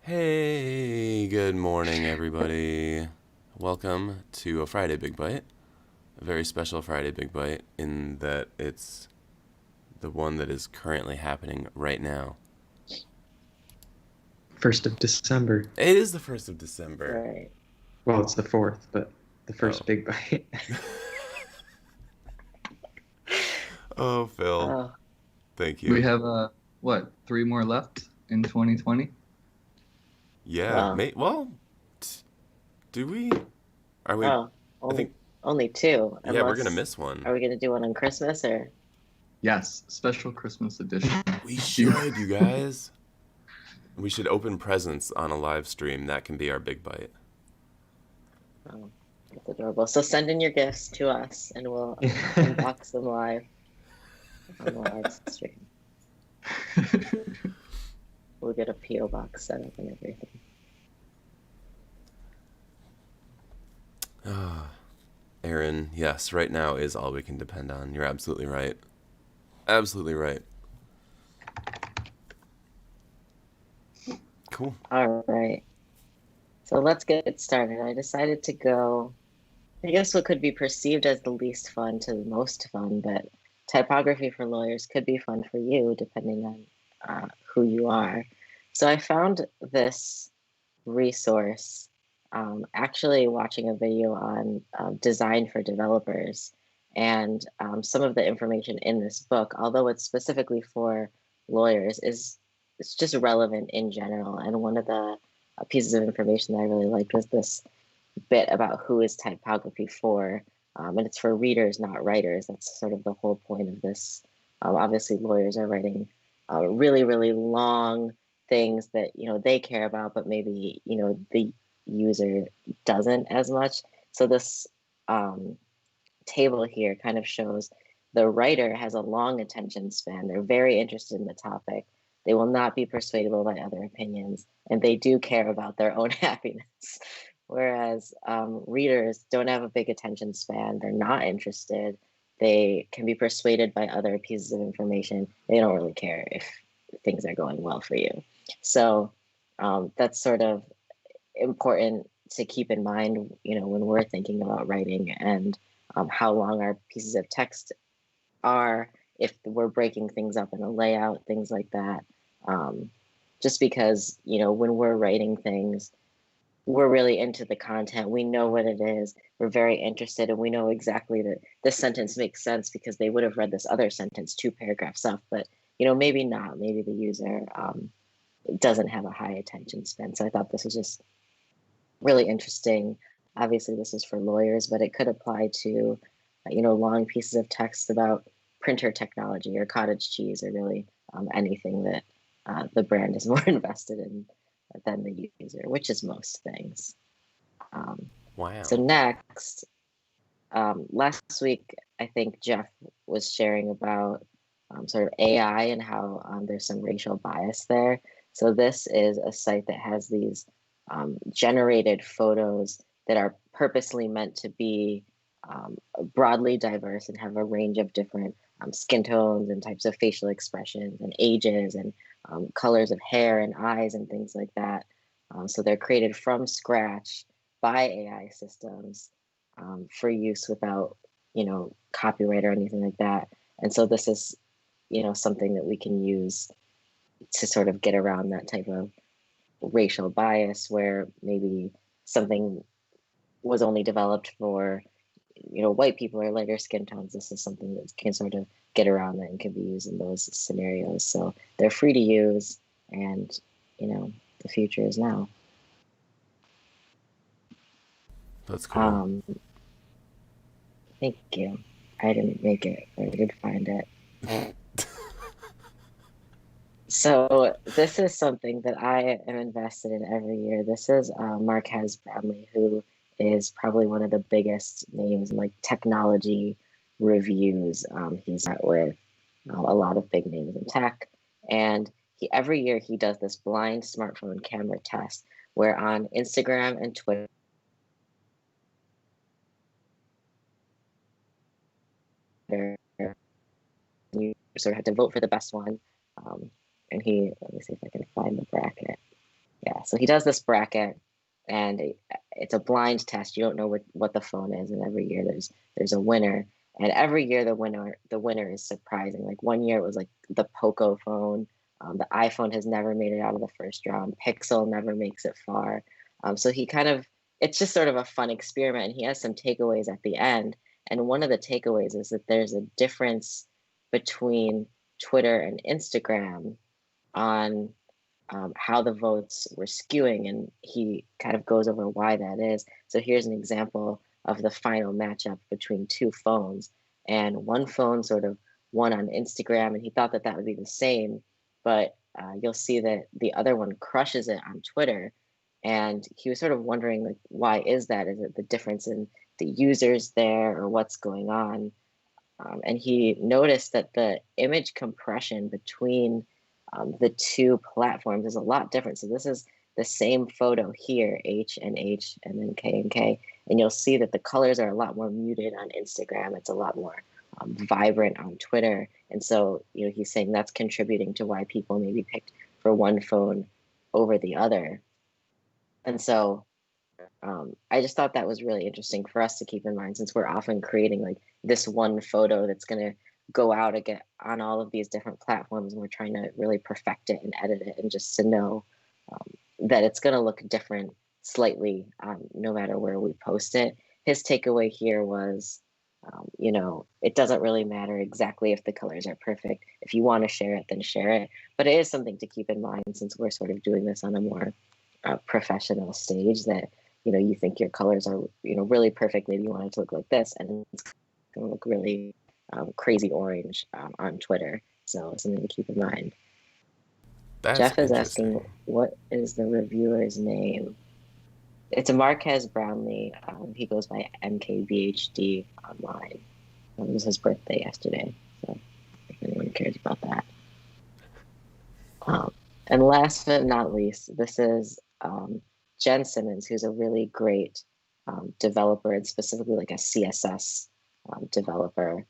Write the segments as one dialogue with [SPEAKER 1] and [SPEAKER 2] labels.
[SPEAKER 1] Hey, good morning, everybody. Welcome to a Friday Big Bite. A very special Friday Big Bite in that it's the one that is currently happening right now.
[SPEAKER 2] 1st of December.
[SPEAKER 1] It is the 1st of December.
[SPEAKER 3] Right.
[SPEAKER 2] Well, it's the 4th, but the
[SPEAKER 1] Oh.
[SPEAKER 2] first Big Bite.
[SPEAKER 1] Oh, Phil.
[SPEAKER 3] Oh,
[SPEAKER 1] Thank
[SPEAKER 4] We
[SPEAKER 1] you.
[SPEAKER 4] have three more left in 2020?
[SPEAKER 1] Yeah,
[SPEAKER 3] well,
[SPEAKER 1] do we? Are we?
[SPEAKER 3] oh,
[SPEAKER 1] I
[SPEAKER 3] only
[SPEAKER 1] think,
[SPEAKER 3] only two,
[SPEAKER 1] yeah, we're gonna
[SPEAKER 3] unless
[SPEAKER 1] miss one.
[SPEAKER 3] are we gonna do one on Christmas or
[SPEAKER 4] Yes, special Christmas edition.
[SPEAKER 1] We should, you guys. We should open presents on a live stream. That can be our Big Bite.
[SPEAKER 3] oh, that's adorable. So send in your gifts to us and we'll unbox them live on the live stream. We'll get a PO box set up and everything.
[SPEAKER 1] Aaron, yes, right now is all we can depend on. You're absolutely right. Absolutely right. Cool.
[SPEAKER 3] All right. So let's get started. I decided to go, I guess what could be perceived as the least fun to the most fun, but typography for lawyers could be fun for you depending on who you are. So I found this resource actually watching a video on design for developers. And some of the information in this book, although it's specifically for lawyers, is it's just relevant in general. And one of the pieces of information that I really liked was this bit about who is typography for. And it's for readers, not writers. That's sort of the whole point of this. Obviously, lawyers are writing really, really long things that they care about, but maybe the user doesn't as much. So this table here kind of shows the writer has a long attention span. They're very interested in the topic. They will not be persuadable by other opinions, and they do care about their own happiness. Whereas readers don't have a big attention span. They're not interested. They can be persuaded by other pieces of information. They don't really care if things are going well for you. So that's sort of important to keep in mind, when we're thinking about writing and how long our pieces of text are, if we're breaking things up in a layout, things like that. Just because, when we're writing things, we're really into the content. We know what it is. We're very interested, and we know exactly that this sentence makes sense because they would have read this other sentence 2 paragraphs up. But maybe not. Maybe the user doesn't have a high attention span. So I thought this was just really interesting. Obviously, this is for lawyers, but it could apply to long pieces of text about printer technology or cottage cheese or really anything that the brand is more invested in than the user, which is most things.
[SPEAKER 1] Wow.
[SPEAKER 3] So next, last week, I think Jeff was sharing about sort of AI and how there's some racial bias there. So this is a site that has these generated photos that are purposely meant to be broadly diverse and have a range of different skin tones and types of facial expressions and ages and colors of hair and eyes and things like that. So they're created from scratch by AI systems for use without, copyright or anything like that. And so this is, something that we can use to sort of get around that type of racial bias where maybe something was only developed for white people or lighter skin tones. This is something that can sort of get around that and can be used in those scenarios. So they're free to use, and the future is now.
[SPEAKER 1] That's cool.
[SPEAKER 3] Thank you. I didn't make it, but I did find it. So this is something that I am invested in every year. This is Marquez Brownlee, who is probably one of the biggest names in like technology reviews. He's met with a lot of big names in tech, and every year he does this blind smartphone camera test where on Instagram and Twitter you sort of have to vote for the best one. And let me see if I can find the bracket. Yeah, so he does this bracket, and it's a blind test. You don't know what the phone is, and every year there's a winner, and every year the winner is surprising. Like one year it was like the Poco phone. The iPhone has never made it out of the first round. Pixel never makes it far. So he kind of it's just sort of a fun experiment, and he has some takeaways at the end. And one of the takeaways is that there's a difference between Twitter and Instagram on how the votes were skewing, and he kind of goes over why that is. So here's an example of the final matchup between two phones, and one phone sort of won on Instagram, and he thought that that would be the same, but you'll see that the other one crushes it on Twitter, and he was sort of wondering like why is that? Is it the difference in the users there, or what's going on? And he noticed that the image compression between the two platforms is a lot different. So this is the same photo here, H and then K and K, and you'll see that the colors are a lot more muted on Instagram. It's a lot more vibrant on Twitter, and so he's saying that's contributing to why people maybe picked for one phone over the other. And so I just thought that was really interesting for us to keep in mind, since we're often creating like this one photo that's going to go out again on all of these different platforms, and we're trying to really perfect it and edit it, and just to know that it's going to look different slightly no matter where we post it. His takeaway here was, it doesn't really matter exactly if the colors are perfect. If you want to share it, then share it. But it is something to keep in mind, since we're sort of doing this on a more professional stage, that you think your colors are really perfect. Maybe you want it to look like this, and it's going to look really crazy orange on Twitter. So something to keep in mind.
[SPEAKER 1] That's
[SPEAKER 3] Jeff is
[SPEAKER 1] interesting.
[SPEAKER 3] asking, what is the reviewer's name? It's a Marquez Brownlee. He goes by MKBHD online. It was his birthday yesterday, so if anyone cares about that. And last but not least, this is Jen Simmons, who's a really great developer, and specifically like a CSS developer.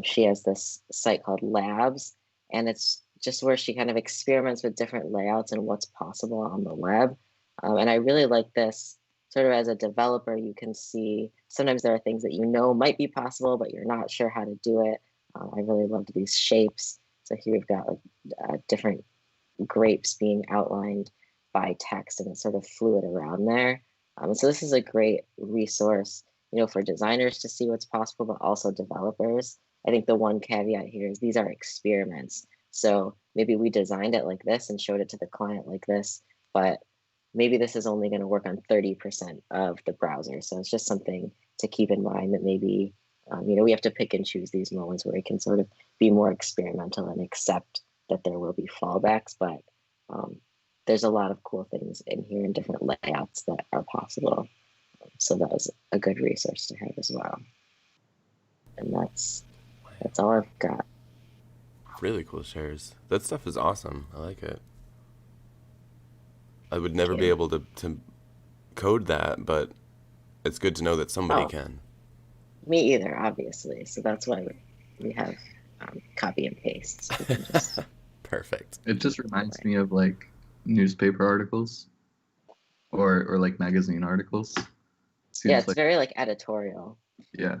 [SPEAKER 3] She has this site called Labs, and it's just where she kind of experiments with different layouts and what's possible on the web. And I really like this. Sort of as a developer, you can see sometimes there are things that might be possible, but you're not sure how to do it. I really loved these shapes. So here we've got like different grapes being outlined by text, and it's sort of fluid around there. So this is a great resource, for designers to see what's possible, but also developers. I think the one caveat here is these are experiments. So maybe we designed it like this and showed it to the client like this, but maybe this is only going to work on 30% of the browser. So it's just something to keep in mind, that maybe, we have to pick and choose these moments where we can sort of be more experimental and accept that there will be fallbacks, but there's a lot of cool things in here and different layouts that are possible. So that was a good resource to have as well. And that's all I've got.
[SPEAKER 1] Really cool shares. That stuff is awesome. I like it. I would never
[SPEAKER 3] Thank
[SPEAKER 1] be
[SPEAKER 3] you.
[SPEAKER 1] able to code that, but it's good to know that somebody
[SPEAKER 3] Oh.
[SPEAKER 1] can.
[SPEAKER 3] Me either, obviously. So that's why we have copy and paste. So we can just
[SPEAKER 1] Perfect.
[SPEAKER 4] It just reminds me of like newspaper articles or like magazine articles.
[SPEAKER 3] yeah,
[SPEAKER 4] Seems
[SPEAKER 3] it's
[SPEAKER 4] like,
[SPEAKER 3] very like editorial.
[SPEAKER 4] yeah,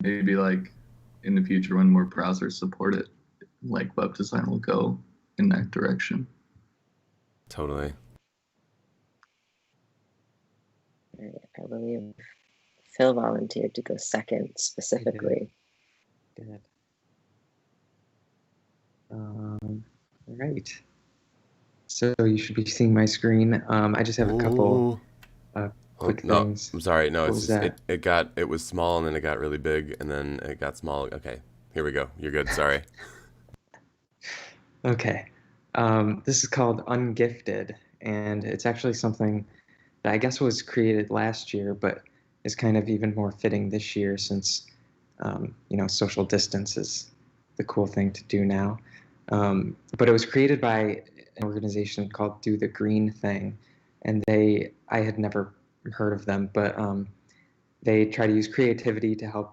[SPEAKER 4] maybe like in the future when more browsers support it, like web design will go in that direction.
[SPEAKER 1] Totally.
[SPEAKER 3] I believe Phil volunteered to go second specifically.
[SPEAKER 2] Good. All right. So you should be seeing my screen. I just have a couple quick
[SPEAKER 1] no,
[SPEAKER 2] things.
[SPEAKER 1] I'm sorry. No,
[SPEAKER 2] What
[SPEAKER 1] it's
[SPEAKER 2] was
[SPEAKER 1] just
[SPEAKER 2] that?
[SPEAKER 1] it was small, and then it got really big, and then it got small. Okay, here we go. You're good. Sorry.
[SPEAKER 2] Okay. This is called Ungifted, and it's actually something that I guess was created last year, but is kind of even more fitting this year since, social distance is the cool thing to do now. But it was created by an organization called Do the Green Thing, and I had never heard of them, but they try to use creativity to help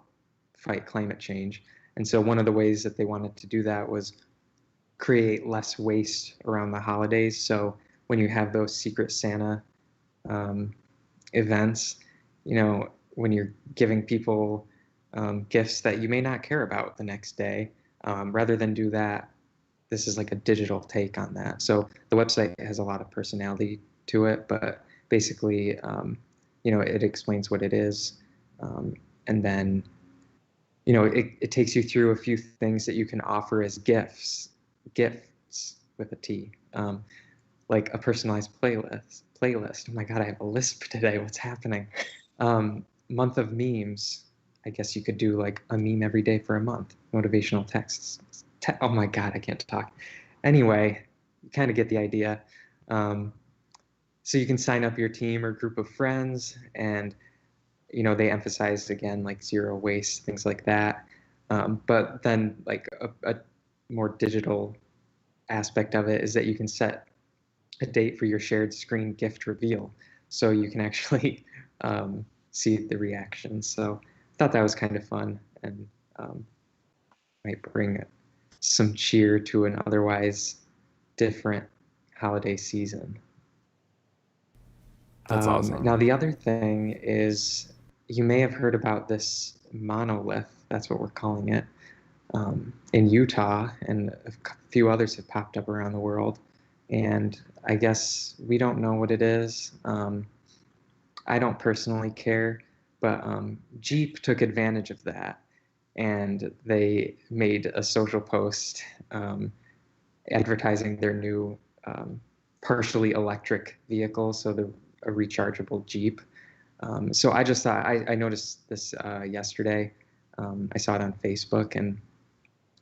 [SPEAKER 2] fight climate change. And so one of the ways that they wanted to do that was create less waste around the holidays. So when you have those Secret Santa events, when you're giving people gifts that you may not care about the next day, rather than do that, this is like a digital take on that. So the website has a lot of personality to it, but basically, it explains what it is. And then, it takes you through a few things that you can offer as gifts with a T, like a personalized playlist. Oh my God, I have a lisp today. What's happening? Month of memes. I guess you could do like a meme every day for a month. Motivational texts. Oh my God, I can't talk. Anyway, you kind of get the idea. So you can sign up your team or group of friends, and they emphasize again like zero waste, things like that. But then like a more digital aspect of it is that you can set a date for your shared screen gift reveal, so you can actually see the reaction. So I thought that was kind of fun, and might bring some cheer to an otherwise different holiday season.
[SPEAKER 1] That's awesome.
[SPEAKER 2] Now, the other thing is, you may have heard about this monolith, that's what we're calling it, in Utah, and a few others have popped up around the world. And I guess we don't know what it is. I don't personally care, but Jeep took advantage of that, and they made a social post advertising their new partially electric vehicle, so a rechargeable Jeep. So I just thought, I noticed this yesterday. I saw it on Facebook, and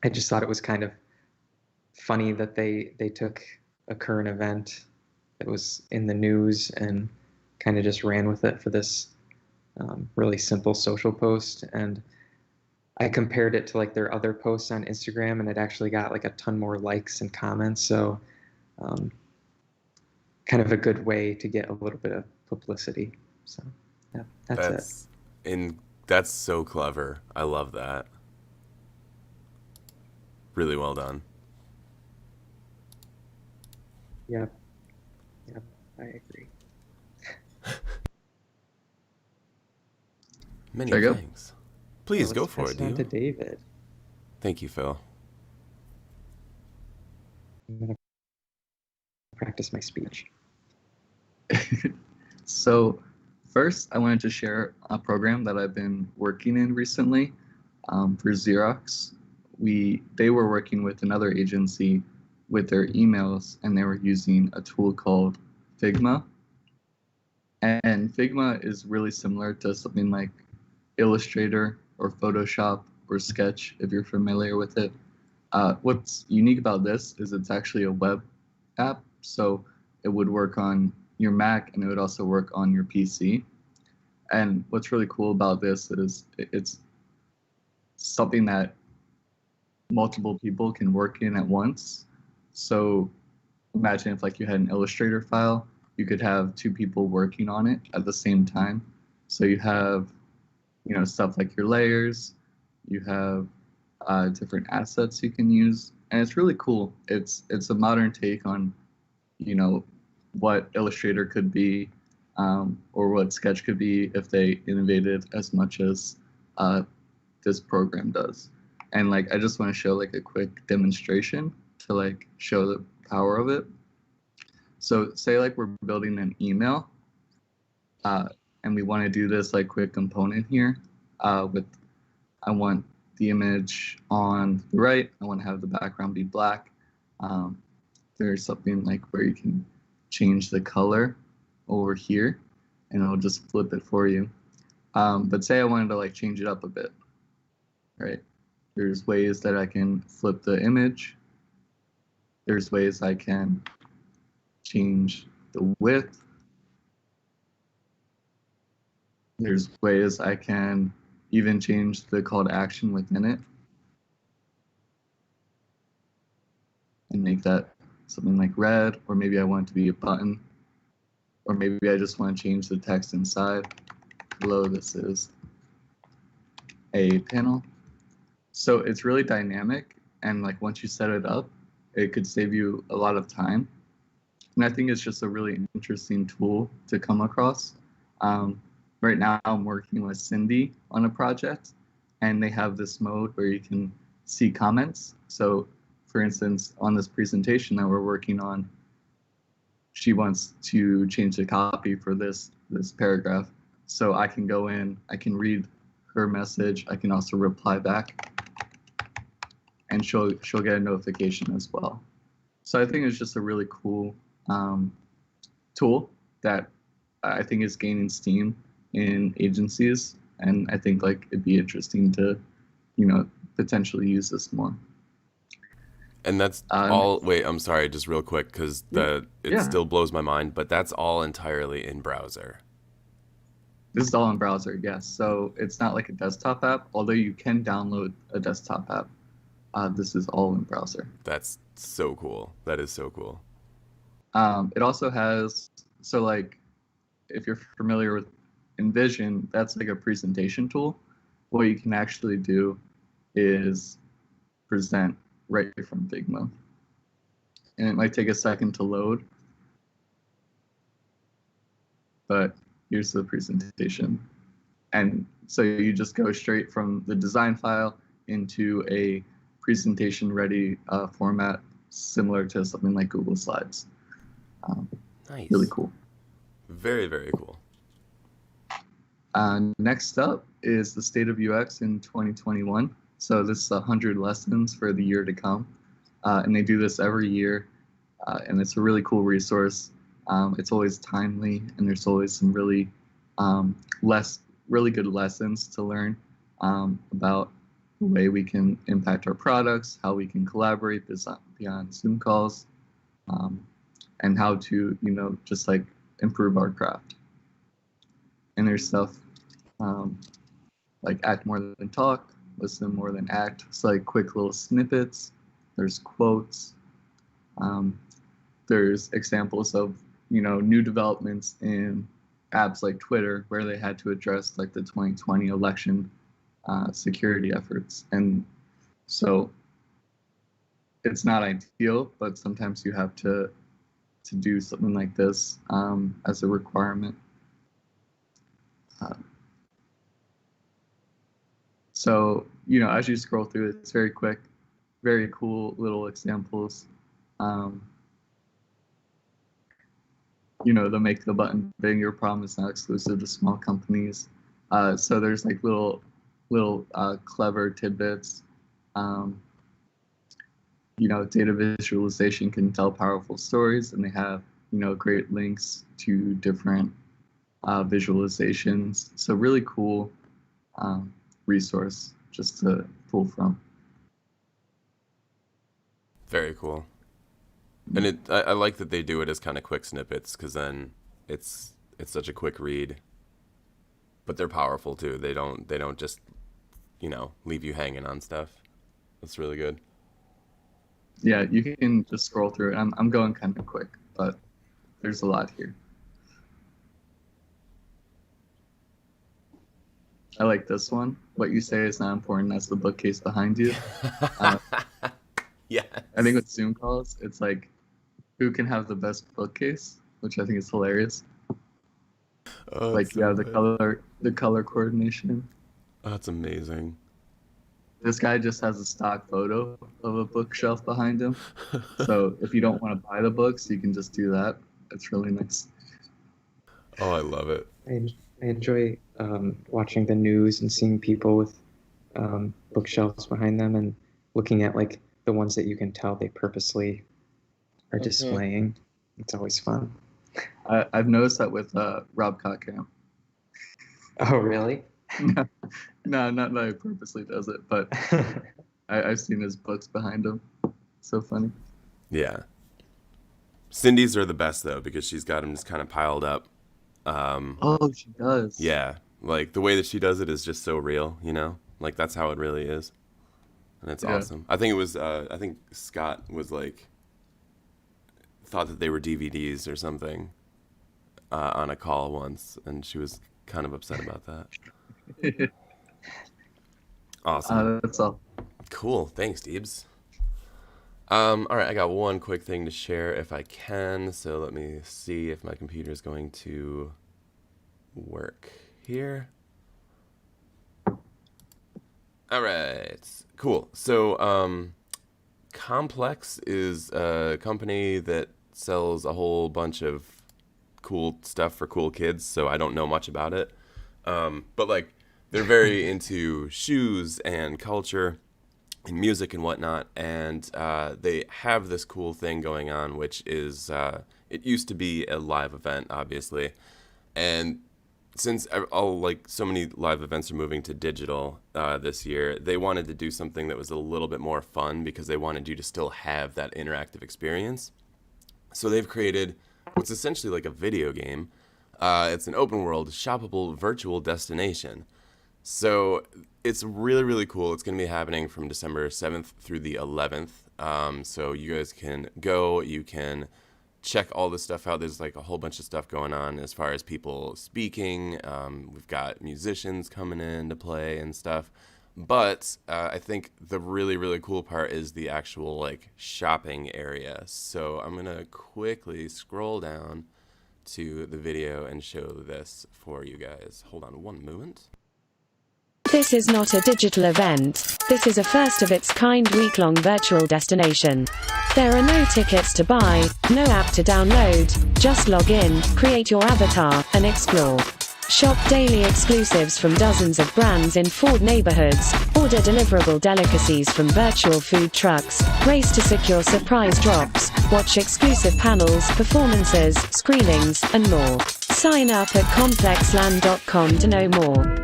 [SPEAKER 2] I just thought it was kind of funny that they took a current event that was in the news and kind of just ran with it for this really simple social post. And I compared it to like their other posts on Instagram, and it actually got like a ton more likes and comments. So kind of a good way to get a little bit of publicity. So yeah, that's it.
[SPEAKER 1] That's so clever. I love that. Really well done.
[SPEAKER 2] Yep, I agree.
[SPEAKER 1] Many
[SPEAKER 4] Should I go?
[SPEAKER 1] thanks. Please go
[SPEAKER 2] Let's
[SPEAKER 1] for
[SPEAKER 2] pass
[SPEAKER 1] it,
[SPEAKER 2] on to
[SPEAKER 1] dude.
[SPEAKER 2] David.
[SPEAKER 1] Thank you, Phil.
[SPEAKER 2] I'm gonna practice my speech.
[SPEAKER 4] So first, I wanted to share a program that I've been working in recently for Xerox. They were working with another agency with their emails, and they were using a tool called Figma. And Figma is really similar to something like Illustrator or Photoshop or Sketch, if you're familiar with it. What's unique about this is it's actually a web app, so it would work on your Mac, and it would also work on your PC. And what's really cool about this is it's something that multiple people can work in at once. So imagine if like you had an Illustrator file, you could have two people working on it at the same time. So you have, stuff like your layers, you have different assets you can use, and it's really cool. It's a modern take on, what Illustrator could be, or what Sketch could be if they innovated as much as this program does. And like, I just want to show like a quick demonstration to like show the power of it. So say like we're building an email, and we want to do this like quick component here. I want the image on the right. I want to have the background be black. There's something like where you can change the color over here, and it'll just flip it for you. But say I wanted to like change it up a bit, right? There's ways that I can flip the image. There's ways I can change the width. There's ways I can even change the call to action within it and make that something like red, or maybe I want it to be a button, or maybe I just want to change the text inside. Below this is a panel. So it's really dynamic, and like once you set it up, it could save you a lot of time. And I think it's just a really interesting tool to come across. Right now, I'm working with Cindy on a project, and they have this mode where you can see comments. So, for instance, on this presentation that we're working on, she wants to change the copy for this paragraph. So I can go in, I can read her message, I can also reply back, and she'll get a notification as well. So I think it's just a really cool tool that I think is gaining steam in agencies, and I think like it'd be interesting to, potentially use this more.
[SPEAKER 1] And that's all. Wait, I'm sorry, just real quick, because it still blows my mind. But that's all entirely in browser.
[SPEAKER 4] This is all in browser, yes. So it's not like a desktop app, although you can download a desktop app. This is all in browser.
[SPEAKER 1] That's so cool. That is so cool.
[SPEAKER 4] It also has, so like, if you're familiar with InVision, that's like a presentation tool. What you can actually do is present right from Figma. And it might take a second to load, but here's the presentation. And so you just go straight from the design file into a presentation ready format, similar to something like Google Slides.
[SPEAKER 1] Nice.
[SPEAKER 4] Really cool.
[SPEAKER 1] Very, very cool.
[SPEAKER 4] Next up is the State of UX in 2021. So this is 100 lessons for the year to come. And they do this every year. And it's a really cool resource. It's always timely, and there's always some really good lessons to learn about the way we can impact our products, how we can collaborate beyond Zoom calls, and how to, just like improve our craft. And there's stuff like act more than talk, listen more than act. It's like quick little snippets. There's quotes. There's examples of, new developments in apps like Twitter, where they had to address like the 2020 election security efforts. And so it's not ideal, but sometimes you have to do something like this as a requirement. So, as you scroll through it, it's very quick, very cool little examples. The make the button big, your problem is not exclusive to small companies. So there's like little clever tidbits. Data visualization can tell powerful stories, and they have, great links to different visualizations. So really cool resource just to pull from.
[SPEAKER 1] Very cool. And I like that they do it as kind of quick snippets, because then it's such a quick read. But they're powerful too. They don't just leave you hanging on stuff. That's really good.
[SPEAKER 4] Yeah, you can just scroll through it. I'm going kind of quick, but there's a lot here. I like this one. What you say is not important. That's the bookcase behind you.
[SPEAKER 1] Yeah.
[SPEAKER 4] I think with Zoom calls, it's like, who can have the best bookcase, which I think is hilarious.
[SPEAKER 1] Oh,
[SPEAKER 4] like,
[SPEAKER 1] so
[SPEAKER 4] the color coordination.
[SPEAKER 1] Oh, that's amazing.
[SPEAKER 4] This guy just has a stock photo of a bookshelf behind him. So if you don't want to buy the books, you can just do that. It's really nice.
[SPEAKER 1] Oh, I love it.
[SPEAKER 2] I enjoy watching the news and seeing people with bookshelves behind them and looking at like the ones that you can tell they purposely are displaying. It's always fun.
[SPEAKER 4] I've noticed that with Rob Cotcamp.
[SPEAKER 2] Oh, really?
[SPEAKER 4] No, not that he purposely does it, but I've seen his books behind him. So funny.
[SPEAKER 1] Yeah. Cindy's are the best, though, because she's got them just kind of piled up.
[SPEAKER 4] Oh, she does.
[SPEAKER 1] Yeah. Like, the way that she does it is just so real, Like, that's how it really is. And it's awesome. I think it was, I think Scott was like, thought that they were DVDs or something on a call once, and she was kind of upset about that. Awesome.
[SPEAKER 4] That's all.
[SPEAKER 1] Cool. Thanks, Deebs. All right, I got one quick thing to share if I can. So let me see if my computer is going to work here. All right, cool. So Complex is a company that sells a whole bunch of cool stuff for cool kids. So I don't know much about it, but like they're very into shoes and culture and music and whatnot, and they have this cool thing going on, which is it used to be a live event, obviously, and since all like so many live events are moving to digital this year, they wanted to do something that was a little bit more fun because they wanted you to still have that interactive experience. So they've created what's essentially like a video game. It's an open world, shoppable virtual destination. So it's really, really cool. It's going to be happening from December 7th through the 11th. So you guys can go, you can check all this stuff out. There's like a whole bunch of stuff going on as far as people speaking. We've got musicians coming in to play and stuff. But I think the really, really cool part is the actual like shopping area. So I'm going to quickly scroll down to the video and show this for you guys. Hold on one moment.
[SPEAKER 5] This is not a digital event. This is a first-of-its-kind week-long virtual destination. There are no tickets to buy, no app to download, just log in, create your avatar, and explore. Shop daily exclusives from dozens of brands in Ford neighborhoods, order deliverable delicacies from virtual food trucks, race to secure surprise drops, watch exclusive panels, performances, screenings, and more. Sign up at complexland.com to know more.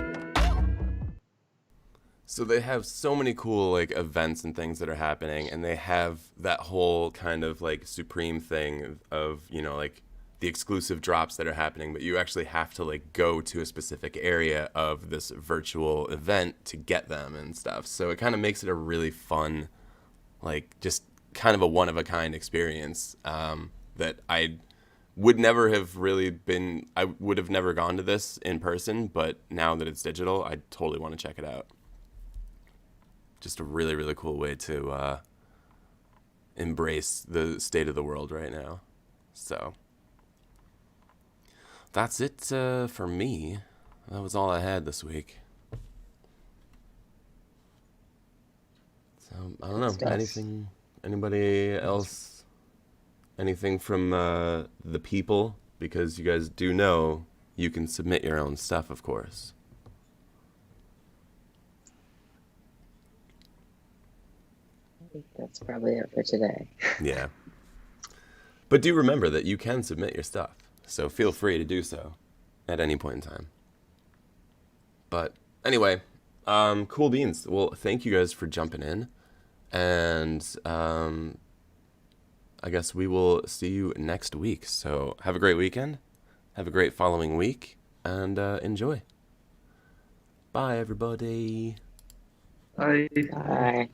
[SPEAKER 1] So they have so many cool like events and things that are happening, and they have that whole kind of like supreme thing of, you know, like the exclusive drops that are happening, but you actually have to like go to a specific area of this virtual event to get them and stuff. So it kind of makes it a really fun, like just kind of a one of a kind experience that I would never have really been, I would have never gone to this in person, but now that it's digital, I totally want to check it out. Just a really, really cool way to embrace the state of the world right now. So that's it for me. That was all I had this week. So I don't know. Anything? Anybody else? Anything from the people? Because you guys do know you can submit your own stuff, of course.
[SPEAKER 3] I think that's probably it for today.
[SPEAKER 1] Yeah. But do remember that you can submit your stuff. So feel free to do so at any point in time. But anyway, cool beans. Well, thank you guys for jumping in. And I guess we will see you next week. So have a great weekend. Have a great following week. And enjoy. Bye, everybody.
[SPEAKER 4] Bye.
[SPEAKER 3] Bye.